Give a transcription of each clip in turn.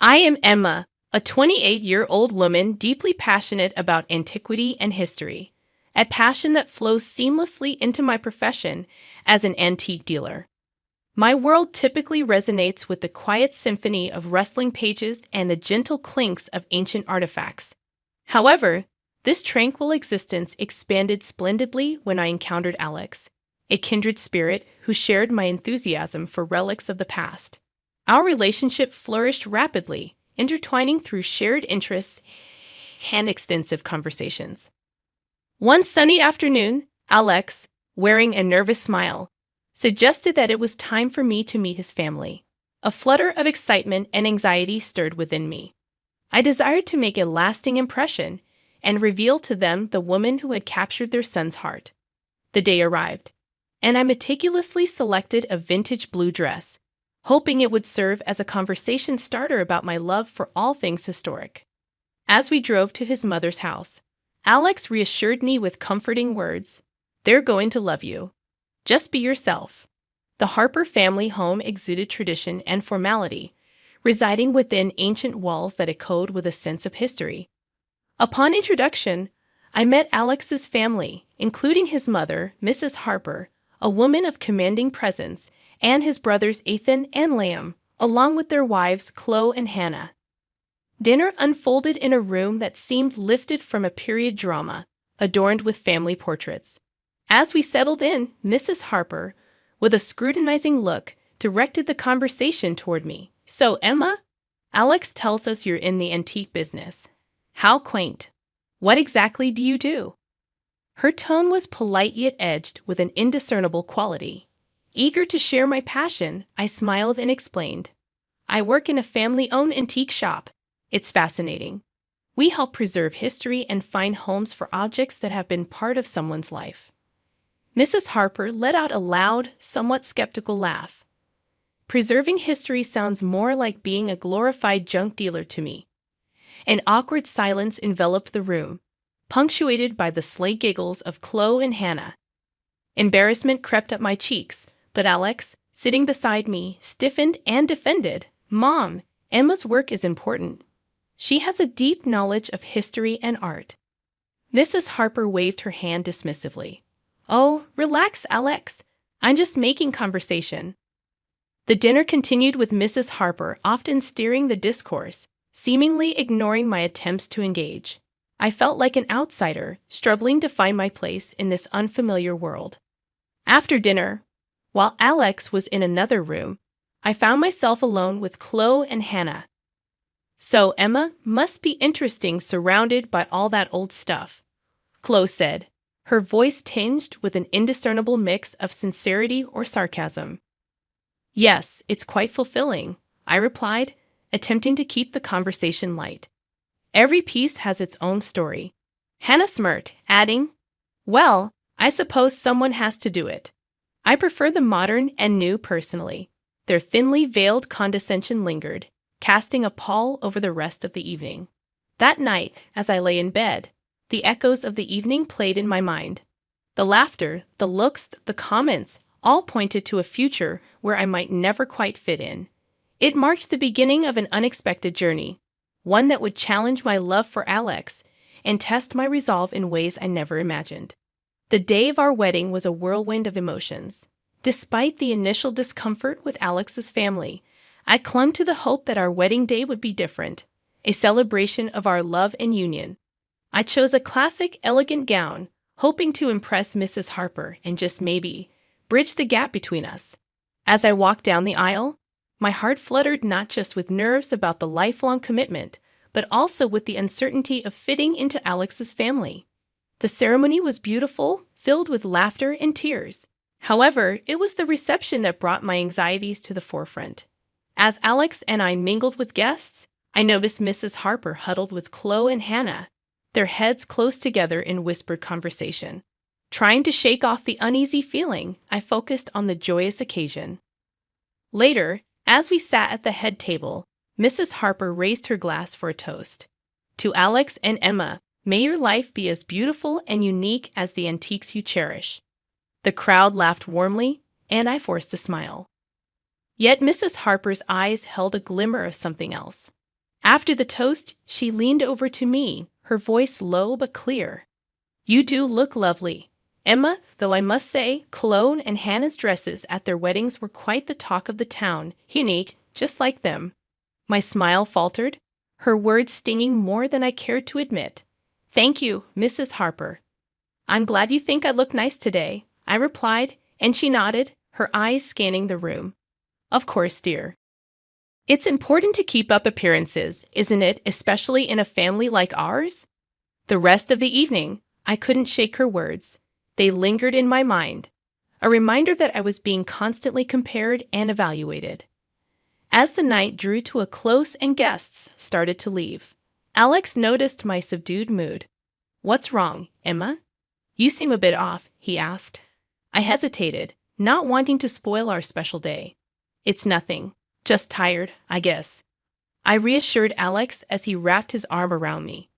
I am Emma, a 28-year-old woman deeply passionate about antiquity and history, a passion that flows seamlessly into my profession as an antique dealer. My world typically resonates with the quiet symphony of rustling pages and the gentle clinks of ancient artifacts. However, this tranquil existence expanded splendidly when I encountered Alex, a kindred spirit who shared my enthusiasm for relics of the past. Our relationship flourished rapidly, intertwining through shared interests and extensive conversations. One sunny afternoon, Alex, wearing a nervous smile, suggested that it was time for me to meet his family. A flutter of excitement and anxiety stirred within me. I desired to make a lasting impression and reveal to them the woman who had captured their son's heart. The day arrived, and I meticulously selected a vintage blue dress, hoping it would serve as a conversation starter about my love for all things historic. As we drove to his mother's house, Alex reassured me with comforting words. "They're going to love you. Just be yourself." The Harper family home exuded tradition and formality, residing within ancient walls that echoed with a sense of history. Upon introduction, I met Alex's family, including his mother, Mrs. Harper, a woman of commanding presence, and his brothers Ethan and Liam, along with their wives Chloe and Hannah. Dinner unfolded in a room that seemed lifted from a period drama, adorned with family portraits. As we settled in, Mrs. Harper, with a scrutinizing look, directed the conversation toward me. "So, Emma, Alex tells us you're in the antique business. How quaint. What exactly do you do?" Her tone was polite yet edged with an indiscernible quality. Eager to share my passion, I smiled and explained. "I work in a family-owned antique shop. It's fascinating. We help preserve history and find homes for objects that have been part of someone's life." Mrs. Harper let out a loud, somewhat skeptical laugh. Preserving history sounds more like being a glorified junk dealer to me. An awkward silence enveloped the room, punctuated by the slight giggles of Chloe and Hannah. Embarrassment crept up my cheeks, but Alex, sitting beside me, stiffened and defended. "Mom, Emma's work is important. She has a deep knowledge of history and art." Mrs. Harper waved her hand dismissively. "Oh, relax, Alex. I'm just making conversation." The dinner continued with Mrs. Harper often steering the discourse, seemingly ignoring my attempts to engage. I felt like an outsider, struggling to find my place in this unfamiliar world. After dinner, while Alex was in another room, I found myself alone with Chloe and Hannah. "So, Emma, must be interesting surrounded by all that old stuff," Chloe said, her voice tinged with an indiscernible mix of sincerity or sarcasm. "Yes, it's quite fulfilling," I replied, attempting to keep the conversation light. "Every piece has its own story." Hannah smirked, adding, "Well, I suppose someone has to do it. I prefer the modern and new personally." Their thinly veiled condescension lingered, casting a pall over the rest of the evening. That night, as I lay in bed, the echoes of the evening played in my mind. The laughter, the looks, the comments, all pointed to a future where I might never quite fit in. It marked the beginning of an unexpected journey, one that would challenge my love for Alex and test my resolve in ways I never imagined. The day of our wedding was a whirlwind of emotions. Despite the initial discomfort with Alex's family, I clung to the hope that our wedding day would be different, a celebration of our love and union. I chose a classic, elegant gown, hoping to impress Mrs. Harper and just maybe bridge the gap between us. As I walked down the aisle, my heart fluttered not just with nerves about the lifelong commitment, but also with the uncertainty of fitting into Alex's family. The ceremony was beautiful, filled with laughter and tears. However, it was the reception that brought my anxieties to the forefront. As Alex and I mingled with guests, I noticed Mrs. Harper huddled with Chloe and Hannah, their heads close together in whispered conversation. Trying to shake off the uneasy feeling, I focused on the joyous occasion. Later, as we sat at the head table, Mrs. Harper raised her glass for a toast. "To Alex and Emma, may your life be as beautiful and unique as the antiques you cherish." The crowd laughed warmly, and I forced a smile. Yet Mrs. Harper's eyes held a glimmer of something else. After the toast, she leaned over to me, her voice low but clear. "You do look lovely, Emma, though I must say Cologne and Hannah's dresses at their weddings were quite the talk of the town, unique, just like them." My smile faltered, her words stinging more than I cared to admit. "Thank you, Mrs. Harper. I'm glad you think I look nice today," I replied, and she nodded, her eyes scanning the room. "Of course, dear. It's important to keep up appearances, isn't it, especially in a family like ours?" The rest of the evening, I couldn't shake her words. They lingered in my mind, a reminder that I was being constantly compared and evaluated. As the night drew to a close and guests started to leave, Alex noticed my subdued mood. "What's wrong, Emma? You seem a bit off," he asked. I hesitated, not wanting to spoil our special day. "It's nothing. Just tired, I guess," I reassured Alex as he wrapped his arm around me.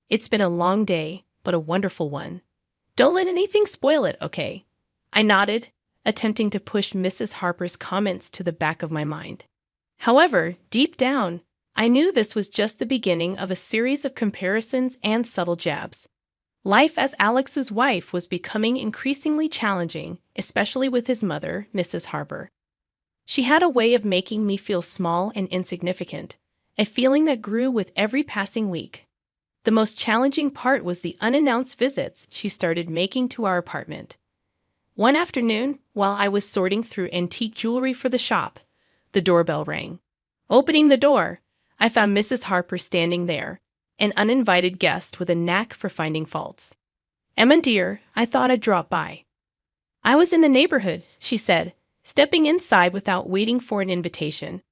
"It's been a long day, but a wonderful one. Don't let anything spoil it, okay?" I nodded, attempting to push Mrs. Harper's comments to the back of my mind. However, deep down, I knew this was just the beginning of a series of comparisons and subtle jabs. Life as Alex's wife was becoming increasingly challenging, especially with his mother, Mrs. Harper. She had a way of making me feel small and insignificant, a feeling that grew with every passing week. The most challenging part was the unannounced visits she started making to our apartment. One afternoon, while I was sorting through antique jewelry for the shop, the doorbell rang. Opening the door, I found Mrs. Harper standing there, an uninvited guest with a knack for finding faults. "Emma dear, I thought I'd drop by." "I was in the neighborhood," she said, stepping inside without waiting for an invitation.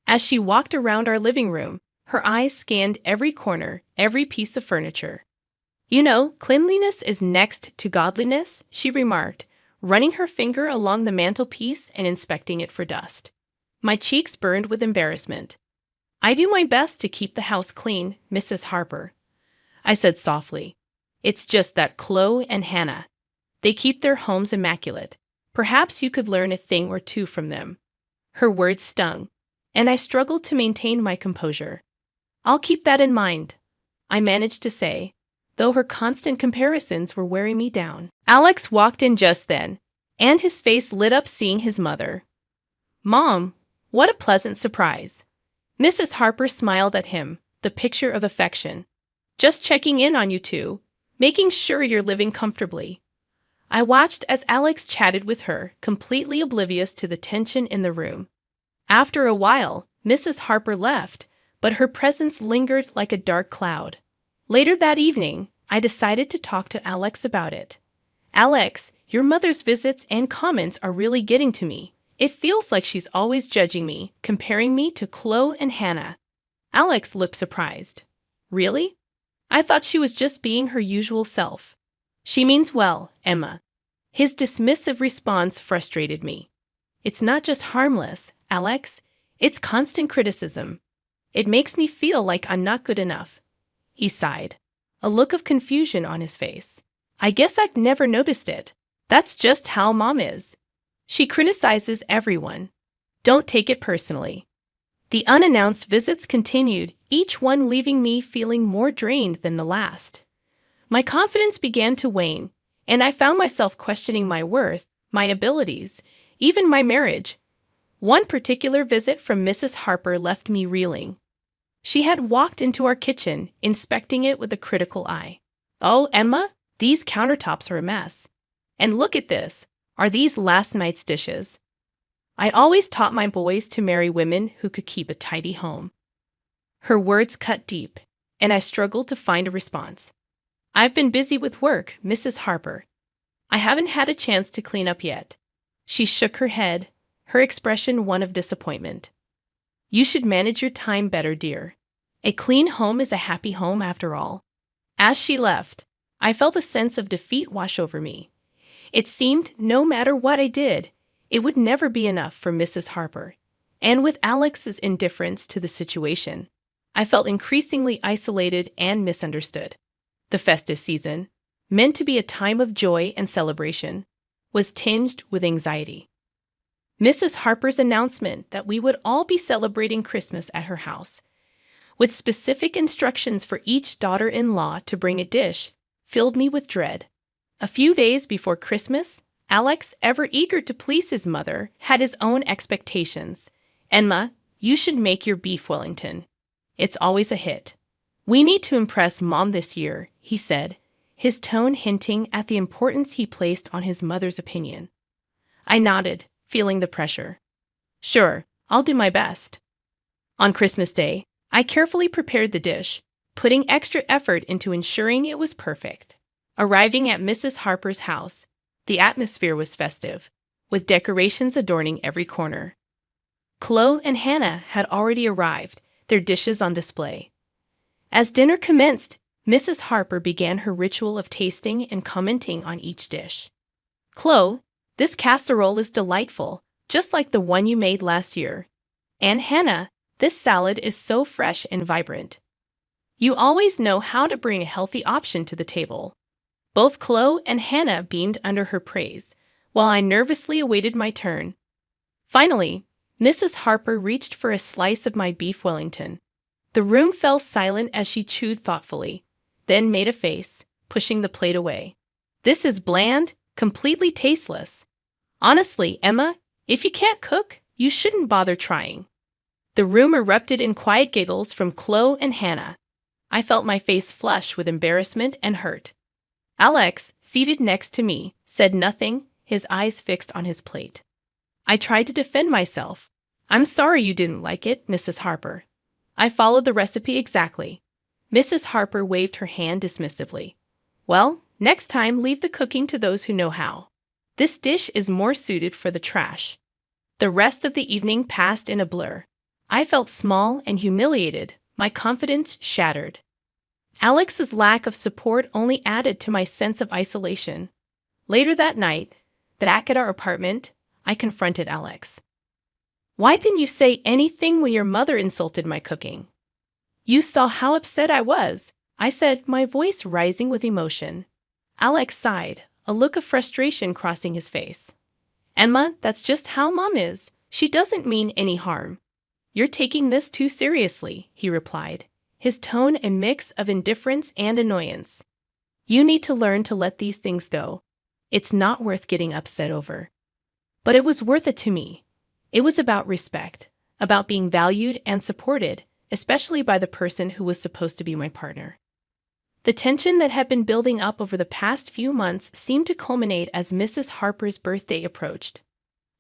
As she walked around our living room, her eyes scanned every corner, every piece of furniture. "You know, cleanliness is next to godliness," she remarked, running her finger along the mantelpiece and inspecting it for dust. My cheeks burned with embarrassment. "I do my best to keep the house clean, Mrs. Harper," I said softly. "It's just that Chloe and Hannah, they keep their homes immaculate. Perhaps you could learn a thing or two from them." Her words stung, and I struggled to maintain my composure. "I'll keep that in mind," I managed to say, though her constant comparisons were wearing me down. Alex walked in just then, and his face lit up seeing his mother. "Mom, what a pleasant surprise." Mrs. Harper smiled at him, the picture of affection. "Just checking in on you two, making sure you're living comfortably." I watched as Alex chatted with her, completely oblivious to the tension in the room. After a while, Mrs. Harper left, but her presence lingered like a dark cloud. Later that evening, I decided to talk to Alex about it. "Alex, your mother's visits and comments are really getting to me. It feels like she's always judging me, comparing me to Chloe and Hannah." Alex looked surprised. "Really? I thought she was just being her usual self." "She means well, Emma." His dismissive response frustrated me. "It's not just harmless, Alex. It's constant criticism. It makes me feel like I'm not good enough." He sighed, a look of confusion on his face. "I guess I've never noticed it. That's just how Mom is. She criticizes everyone. Don't take it personally." The unannounced visits continued, each one leaving me feeling more drained than the last. My confidence began to wane, and I found myself questioning my worth, my abilities, even my marriage. One particular visit from Mrs. Harper left me reeling. She had walked into our kitchen, inspecting it with a critical eye. "Oh, Emma, these countertops are a mess. And look at this. Are these last night's dishes?" I always taught my boys to marry women who could keep a tidy home. Her words cut deep, and I struggled to find a response. "I've been busy with work, Mrs. Harper. I haven't had a chance to clean up yet." She shook her head, her expression one of disappointment. "You should manage your time better, dear. A clean home is a happy home after all." As she left, I felt a sense of defeat wash over me. It seemed no matter what I did, it would never be enough for Mrs. Harper. And with Alex's indifference to the situation, I felt increasingly isolated and misunderstood. The festive season, meant to be a time of joy and celebration, was tinged with anxiety. Mrs. Harper's announcement that we would all be celebrating Christmas at her house, with specific instructions for each daughter-in-law to bring a dish, filled me with dread. A few days before Christmas, Alex, ever eager to please his mother, had his own expectations. "Emma, you should make your beef Wellington. It's always a hit." "We need to impress Mom this year," he said, his tone hinting at the importance he placed on his mother's opinion. I nodded, feeling the pressure. "Sure, I'll do my best." On Christmas Day, I carefully prepared the dish, putting extra effort into ensuring it was perfect. Arriving at Mrs. Harper's house, the atmosphere was festive, with decorations adorning every corner. Chloe and Hannah had already arrived, their dishes on display. As dinner commenced, Mrs. Harper began her ritual of tasting and commenting on each dish. "Chloe, this casserole is delightful, just like the one you made last year. And Hannah, this salad is so fresh and vibrant. You always know how to bring a healthy option to the table." Both Chloe and Hannah beamed under her praise, while I nervously awaited my turn. Finally, Mrs. Harper reached for a slice of my beef Wellington. The room fell silent as she chewed thoughtfully, then made a face, pushing the plate away. "This is bland, completely tasteless. Honestly, Emma, if you can't cook, you shouldn't bother trying." The room erupted in quiet giggles from Chloe and Hannah. I felt my face flush with embarrassment and hurt. Alex, seated next to me, said nothing, his eyes fixed on his plate. I tried to defend myself. "I'm sorry you didn't like it, Mrs. Harper. I followed the recipe exactly." Mrs. Harper waved her hand dismissively. "Well, next time leave the cooking to those who know how. This dish is more suited for the trash." The rest of the evening passed in a blur. I felt small and humiliated, my confidence shattered. Alex's lack of support only added to my sense of isolation. Later that night, back at our apartment, I confronted Alex. "Why didn't you say anything when your mother insulted my cooking?" "You saw how upset I was," I said, my voice rising with emotion. Alex sighed, a look of frustration crossing his face. "Emma, that's just how Mom is. She doesn't mean any harm." "You're taking this too seriously," he replied, his tone a mix of indifference and annoyance. "You need to learn to let these things go. It's not worth getting upset over." But it was worth it to me. It was about respect, about being valued and supported, especially by the person who was supposed to be my partner. The tension that had been building up over the past few months seemed to culminate as Mrs. Harper's birthday approached.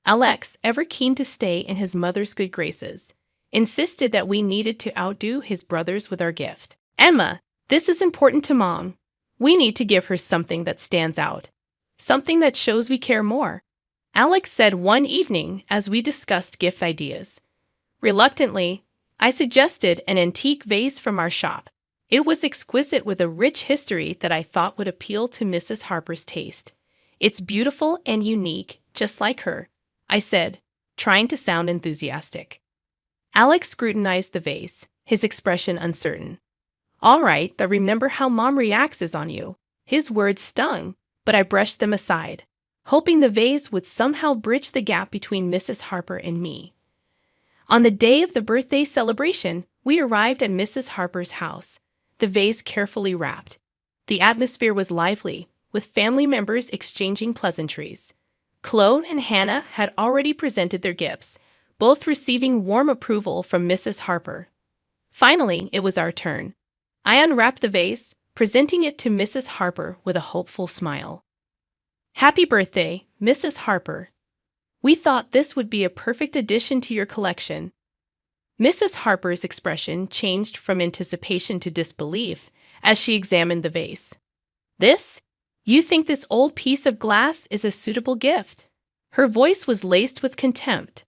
Alex, ever keen to stay in his mother's good graces, insisted that we needed to outdo his brothers with our gift. "Emma, this is important to Mom. We need to give her something that stands out. Something that shows we care more," Alex said one evening as we discussed gift ideas. Reluctantly, I suggested an antique vase from our shop. It was exquisite with a rich history that I thought would appeal to Mrs. Harper's taste. "It's beautiful and unique, just like her," I said, trying to sound enthusiastic. Alex scrutinized the vase, his expression uncertain. "All right, but remember how Mom reacts on you." His words stung, but I brushed them aside, hoping the vase would somehow bridge the gap between Mrs. Harper and me. On the day of the birthday celebration, we arrived at Mrs. Harper's house, the vase carefully wrapped. The atmosphere was lively, with family members exchanging pleasantries. Chloe and Hannah had already presented their gifts, both receiving warm approval from Mrs. Harper. Finally, it was our turn. I unwrapped the vase, presenting it to Mrs. Harper with a hopeful smile. "Happy birthday, Mrs. Harper. We thought this would be a perfect addition to your collection." Mrs. Harper's expression changed from anticipation to disbelief as she examined the vase. "This? You think this old piece of glass is a suitable gift?" Her voice was laced with contempt.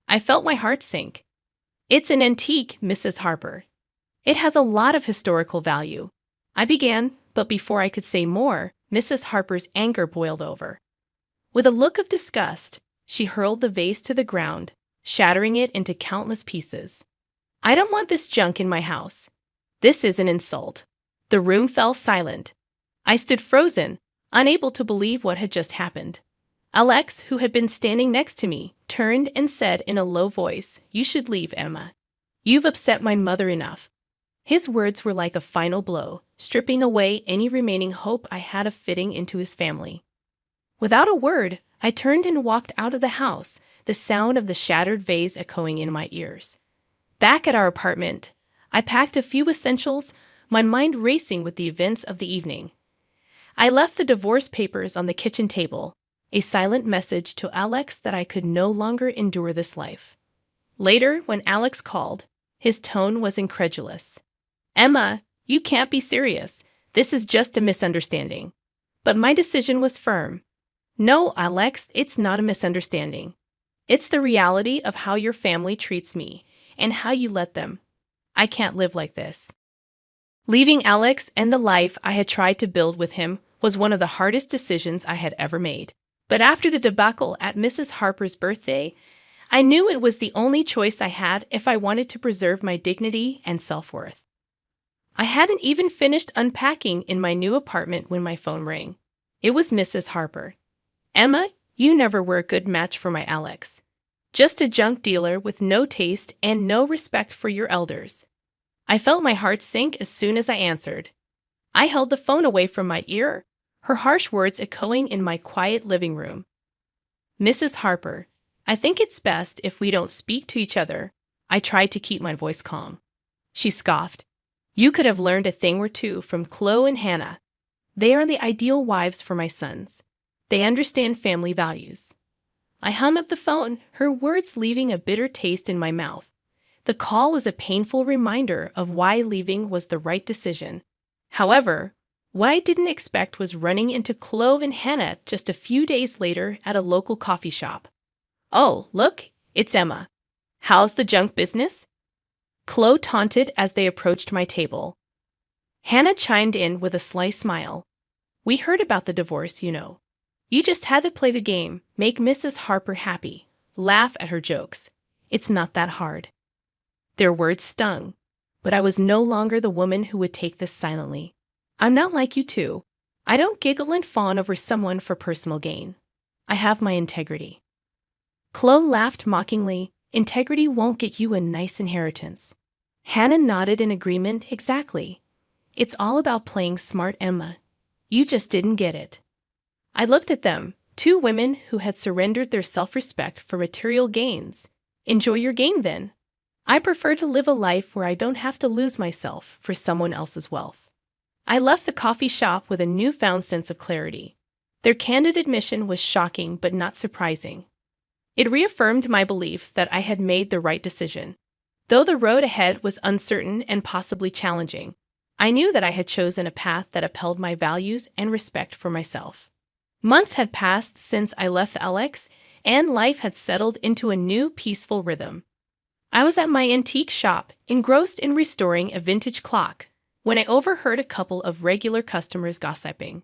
I felt my heart sink. "It's an antique, Mrs. Harper. It has a lot of historical value." I began, but before I could say more, Mrs. Harper's anger boiled over. With a look of disgust, she hurled the vase to the ground, shattering it into countless pieces. "I don't want this junk in my house. This is an insult." The room fell silent. I stood frozen, unable to believe what had just happened. Alex, who had been standing next to me, turned and said in a low voice, "You should leave, Emma. You've upset my mother enough." His words were like a final blow, stripping away any remaining hope I had of fitting into his family. Without a word, I turned and walked out of the house, the sound of the shattered vase echoing in my ears. Back at our apartment, I packed a few essentials, my mind racing with the events of the evening. I left the divorce papers on the kitchen table, a silent message to Alex that I could no longer endure this life. Later, when Alex called, his tone was incredulous. "Emma, you can't be serious. This is just a misunderstanding." But my decision was firm. "No, Alex, it's not a misunderstanding. It's the reality of how your family treats me and how you let them. I can't live like this." Leaving Alex and the life I had tried to build with him was one of the hardest decisions I had ever made. But after the debacle at Mrs. Harper's birthday, I knew it was the only choice I had if I wanted to preserve my dignity and self-worth. I hadn't even finished unpacking in my new apartment when my phone rang. It was Mrs. Harper. "Emma, you never were a good match for my Alex. Just a junk dealer with no taste and no respect for your elders." I felt my heart sink as soon as I answered. I held the phone away from my ear, her harsh words echoing in my quiet living room. "Mrs. Harper, I think it's best if we don't speak to each other." I tried to keep my voice calm. She scoffed. "You could have learned a thing or two from Chloe and Hannah. They are the ideal wives for my sons. They understand family values." I hung up the phone, her words leaving a bitter taste in my mouth. The call was a painful reminder of why leaving was the right decision. However, what I didn't expect was running into Chloe and Hannah just a few days later at a local coffee shop. "Oh, look, it's Emma. How's the junk business?" Chloe taunted as they approached my table. Hannah chimed in with a sly smile. "We heard about the divorce, you know. You just had to play the game, make Mrs. Harper happy, laugh at her jokes. It's not that hard." Their words stung, but I was no longer the woman who would take this silently. "I'm not like you two. I don't giggle and fawn over someone for personal gain. I have my integrity." Chloe laughed mockingly. "Integrity won't get you a nice inheritance." Hannah nodded in agreement. "Exactly. It's all about playing smart, Emma. You just didn't get it." I looked at them, two women who had surrendered their self-respect for material gains. "Enjoy your game, then. I prefer to live a life where I don't have to lose myself for someone else's wealth." I left the coffee shop with a newfound sense of clarity. Their candid admission was shocking but not surprising. It reaffirmed my belief that I had made the right decision. Though the road ahead was uncertain and possibly challenging, I knew that I had chosen a path that upheld my values and respect for myself. Months had passed since I left Alex, and life had settled into a new, peaceful rhythm. I was at my antique shop, engrossed in restoring a vintage clock, when I overheard a couple of regular customers gossiping.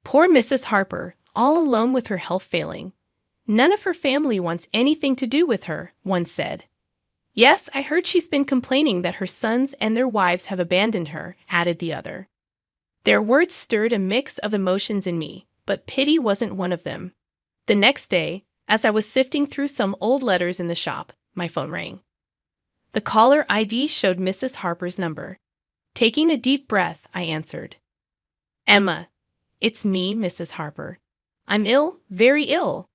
"Poor Mrs. Harper, all alone with her health failing. None of her family wants anything to do with her," one said. "Yes, I heard she's been complaining that her sons and their wives have abandoned her," added the other. Their words stirred a mix of emotions in me, but pity wasn't one of them. The next day, as I was sifting through some old letters in the shop, my phone rang. The caller ID showed Mrs. Harper's number. Taking a deep breath, I answered. "Emma, it's me, Mrs. Harper. I'm ill, very ill.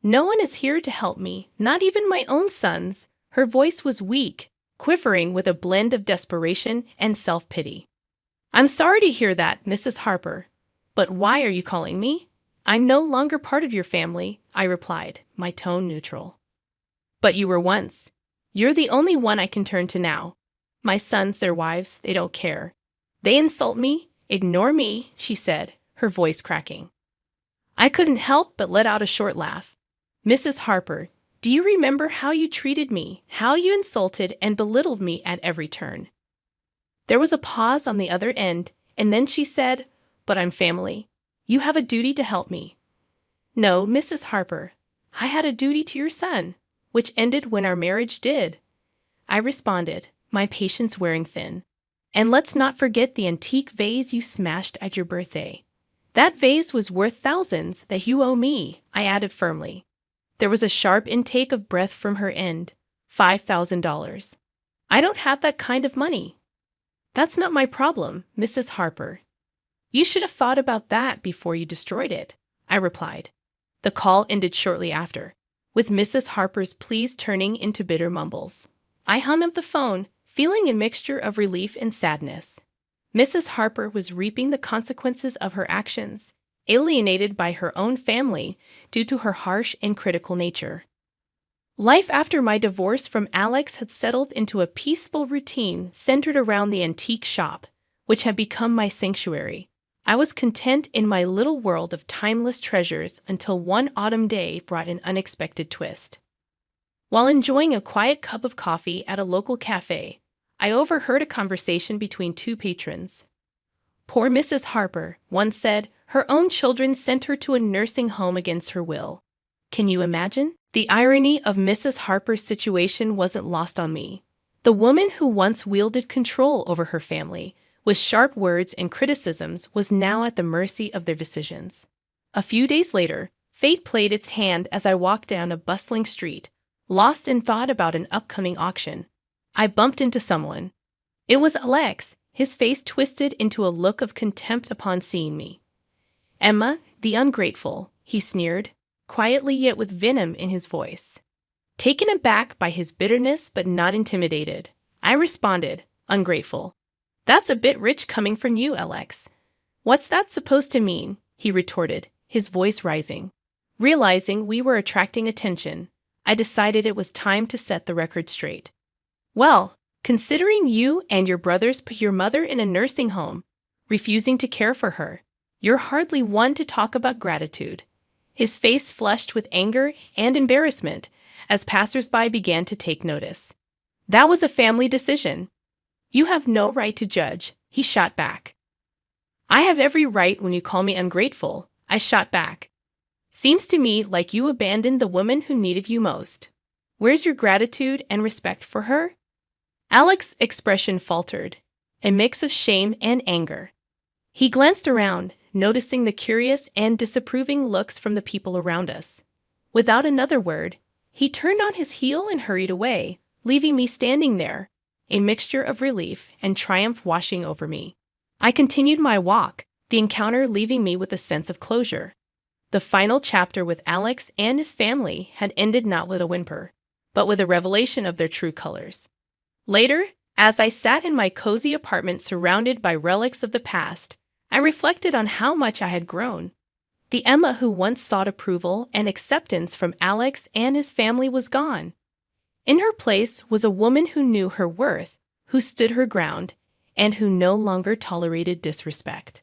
No one is here to help me, not even my own sons." Her voice was weak, quivering with a blend of desperation and self-pity. "I'm sorry to hear that, Mrs. Harper. But why are you calling me?" "I'm no longer part of your family," I replied, my tone neutral. "But you were once. You're the only one I can turn to now. My sons, their wives, they don't care. They insult me, ignore me," she said, her voice cracking. I couldn't help but let out a short laugh. "Mrs. Harper, do you remember how you treated me, how you insulted and belittled me at every turn?" There was a pause on the other end, and then she said, "But I'm family. You have a duty to help me." "No, Mrs. Harper, I had a duty to your son, which ended when our marriage did," I responded, my patience wearing thin. "And let's not forget the antique vase you smashed at your birthday. That vase was worth thousands that you owe me," I added firmly. There was a sharp intake of breath from her end. $5,000. "I don't have that kind of money." That's not my problem, Mrs. Harper. You should have thought about that before you destroyed it, I replied. The call ended shortly after, with Mrs. Harper's pleas turning into bitter mumbles. I hung up the phone, feeling a mixture of relief and sadness. Mrs. Harper was reaping the consequences of her actions, alienated by her own family due to her harsh and critical nature. Life after my divorce from Alex had settled into a peaceful routine centered around the antique shop, which had become my sanctuary. I was content in my little world of timeless treasures until one autumn day brought an unexpected twist. While enjoying a quiet cup of coffee at a local cafe, I overheard a conversation between two patrons. Poor Mrs. Harper, one said, her own children sent her to a nursing home against her will. Can you imagine? The irony of Mrs. Harper's situation wasn't lost on me. The woman who once wielded control over her family, with sharp words and criticisms, was now at the mercy of their decisions. A few days later, fate played its hand as I walked down a bustling street, lost in thought about an upcoming auction. I bumped into someone. It was Alex, his face twisted into a look of contempt upon seeing me. "Emma, the ungrateful," he sneered, quietly yet with venom in his voice. Taken aback by his bitterness but not intimidated, I responded, "Ungrateful. That's a bit rich coming from you, Alex." "What's that supposed to mean?" he retorted, his voice rising. Realizing we were attracting attention, I decided it was time to set the record straight. "Well, considering you and your brothers put your mother in a nursing home, refusing to care for her, you're hardly one to talk about gratitude." His face flushed with anger and embarrassment as passers-by began to take notice. "That was a family decision. You have no right to judge," he shot back. "I have every right when you call me ungrateful," I shot back. "Seems to me like you abandoned the woman who needed you most. Where's your gratitude and respect for her?" Alex's expression faltered, a mix of shame and anger. He glanced around, noticing the curious and disapproving looks from the people around us. Without another word, he turned on his heel and hurried away, leaving me standing there, a mixture of relief and triumph washing over me. I continued my walk, the encounter leaving me with a sense of closure. The final chapter with Alex and his family had ended not with a whimper, but with a revelation of their true colors. Later, as I sat in my cozy apartment surrounded by relics of the past, I reflected on how much I had grown. The Emma who once sought approval and acceptance from Alex and his family was gone. In her place was a woman who knew her worth, who stood her ground, and who no longer tolerated disrespect.